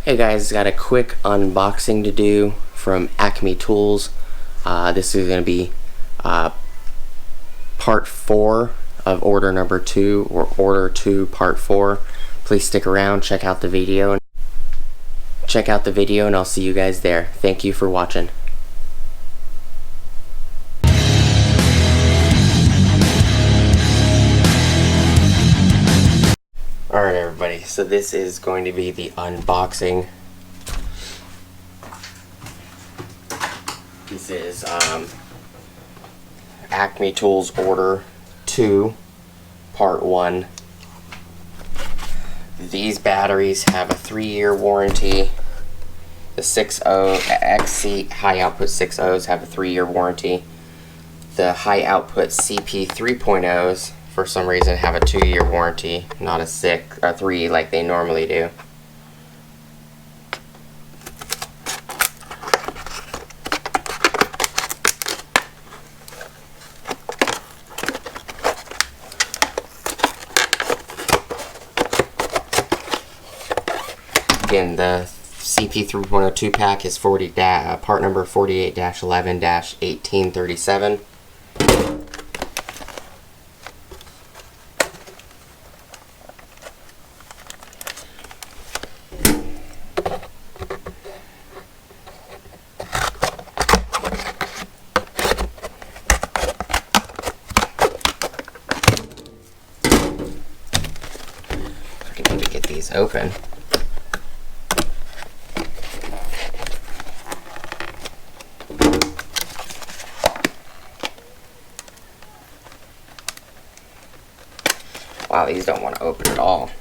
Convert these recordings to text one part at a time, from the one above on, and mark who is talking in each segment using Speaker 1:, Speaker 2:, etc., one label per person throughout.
Speaker 1: Hey guys, got a quick unboxing to do from Acme Tools. This is going to be part 4 of order number 2, or order 2 part 4. Please stick around, check out the video, and I'll see you guys there. Thank you for watching. Alright everybody, so this is going to be the unboxing. This is Acme Tools Order 2, Part 1. These batteries have a 3-year warranty. The 6.0 XC high output 6.0s have a 3-year warranty. The high output CP 3.0s for some reason have a 2-year warranty, not a 3 like they normally do. Again, the CP 3.0 2-pack is part number 48-11-1837. I need to get these open. Wow, these don't want to open at all.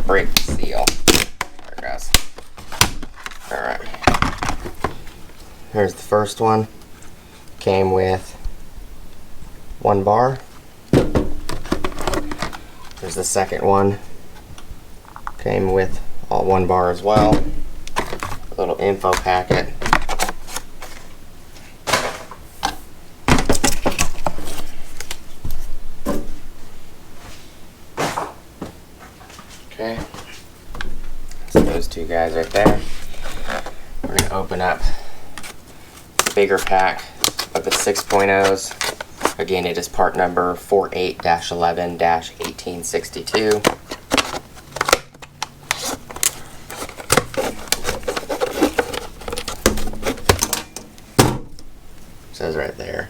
Speaker 1: Break the seal. There it goes. Alright. Here's the first one. Came with 1 bar. Here's the second one. Came with all 1 bar as well. A little info packet. Okay, so those 2 guys right there. We're going to open up the bigger pack of the 6.0s. Again, it is part number 48-11-1862. It says right there.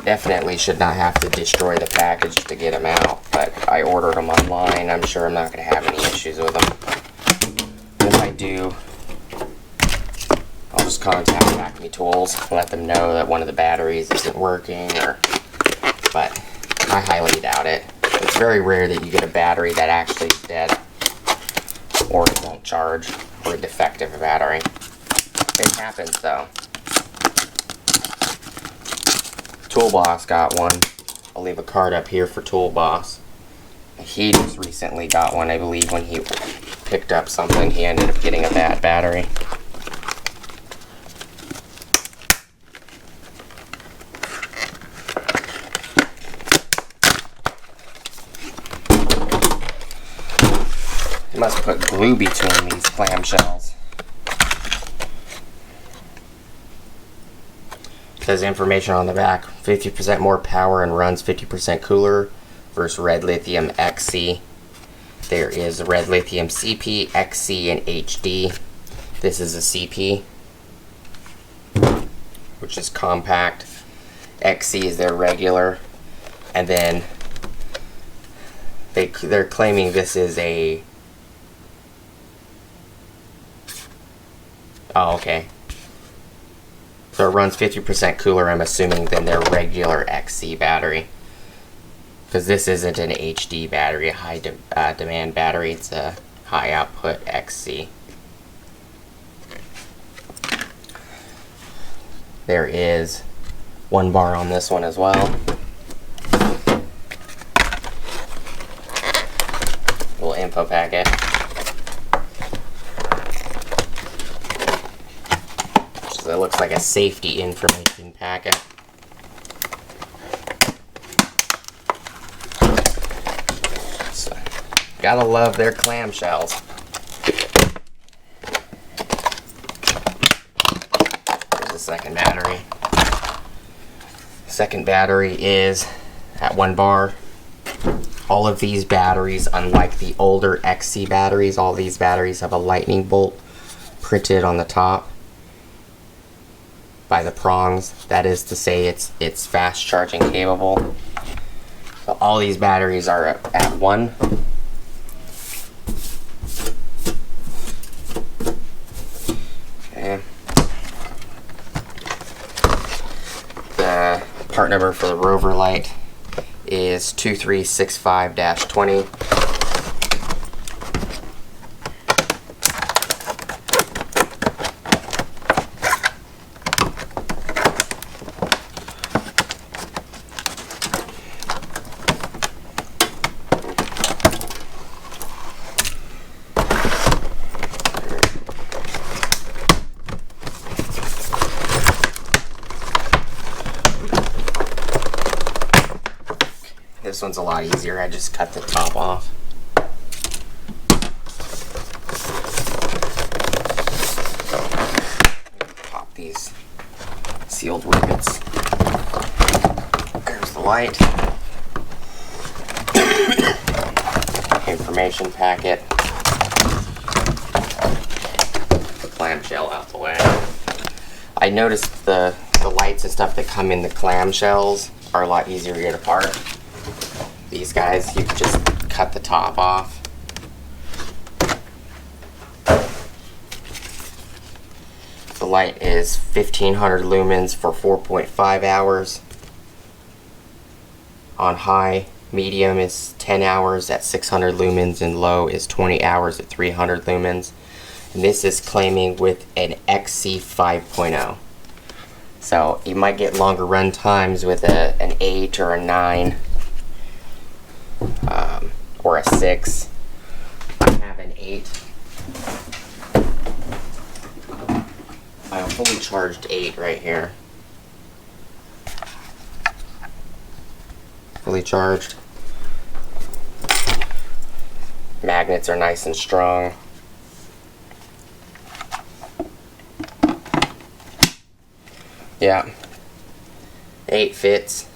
Speaker 1: Definitely should not have to destroy the package to get them out, but I ordered them online. I'm sure I'm not going to have any issues with them. If I do, I'll just contact Acme Tools, let them know that one of the batteries isn't working, but I highly doubt it. It's very rare that you get a battery that actually is dead, or it won't charge, or a defective battery. It happens though. Toolbox got one. I'll leave a card up here for Toolbox. He just recently got one, I believe, when he picked up something. He ended up getting a bad battery. He must put glue between these clamshells. Says information on the back: 50% more power and runs 50% cooler versus red lithium XC. There is red lithium CP, XC, and HD. This is a CP, which is compact. XC is their regular, and then they're claiming this is a Oh, okay. So it runs 50% cooler, I'm assuming, than their regular XC battery. Because this isn't an HD battery, a high demand battery, it's a high output XC. There is 1 bar on this one as well. Little info packet. It looks like a safety information packet. So, gotta love their clamshells. Here's the second battery. Second battery is at 1 bar. All of these batteries, unlike the older XC batteries, all these batteries have a lightning bolt printed on the top by the prongs. That is to say it's fast charging capable. So all these batteries are at 1. Okay. The part number for the Rover light is 2365-20. This one's a lot easier, I just cut the top off. Pop these sealed rivets. There's the light. Information packet. The clamshell out the way. I noticed the lights and stuff that come in the clamshells are a lot easier to get apart. These guys, you can just cut the top off. The light is 1500 lumens for 4.5 hours. On high, medium is 10 hours at 600 lumens, and low is 20 hours at 300 lumens. And this is claiming with an XC 5.0. So you might get longer run times with an 8 or a 9. Or a 6. I have an 8. I have a fully charged 8 right here. Fully charged. Magnets are nice and strong. Yeah. 8 fits.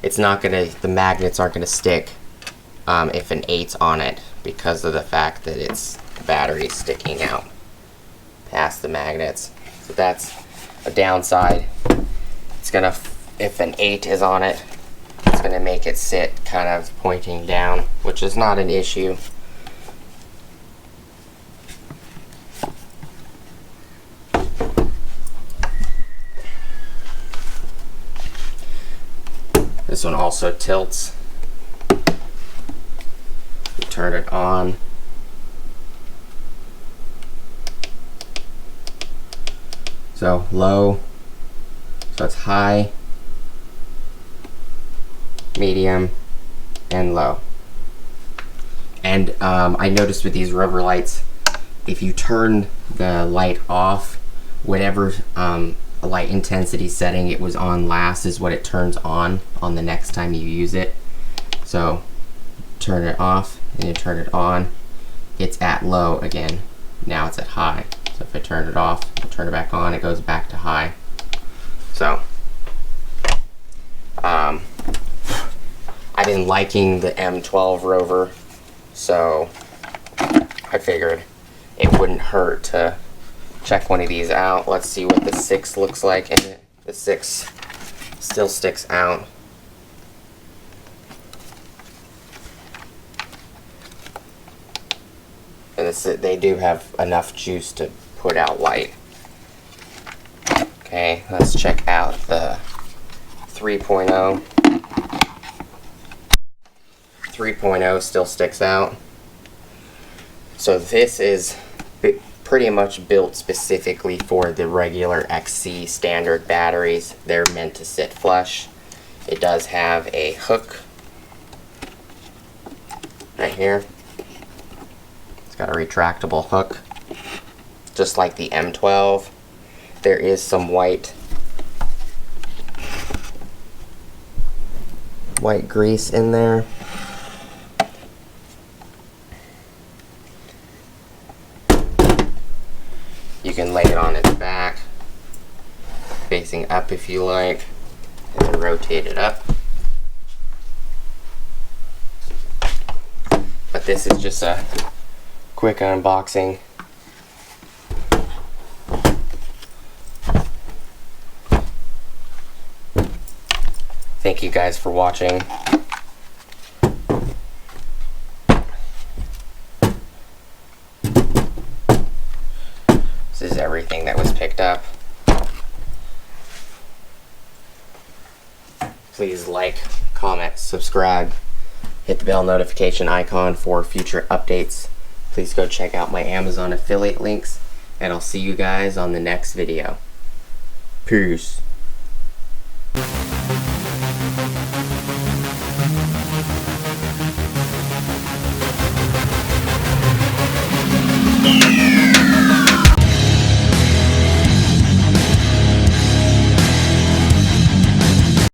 Speaker 1: It's not gonna, the magnets aren't gonna stick if an 8's on it, because of the fact that it's the battery sticking out past the magnets. So that's a downside. It's gonna, if an 8 is on it, it's gonna make it sit kind of pointing down, which is not an issue. This one also tilts. You turn it on. So low, so it's high, medium, and low. And I noticed with these Rover lights, if you turn the light off, whatever light intensity setting it was on last is what it turns on the next time you use it. So turn it off and you turn it on, it's at low again. Now it's at high. So if I turn it off, I turn it back on, it goes back to high. So I've been liking the M12 Rover, so I figured it wouldn't hurt to check one of these out. Let's see what the 6 looks like in it. The 6 still sticks out. And they do have enough juice to put out light. Okay, let's check out the 3.0. 3.0 still sticks out. So this is pretty much built specifically for the regular XC standard batteries. They're meant to sit flush. It does have a hook right here. It's got a retractable hook, just like the M12. There is some white grease in there. You can lay it on its back, facing up if you like, and then rotate it up. But this is just a quick unboxing. Thank you guys for watching. This is everything that was picked up. Please like, comment, subscribe, hit the bell notification icon for future updates. Please go check out my Amazon affiliate links, and I'll see you guys on the next video. Peace.
Speaker 2: Yeah.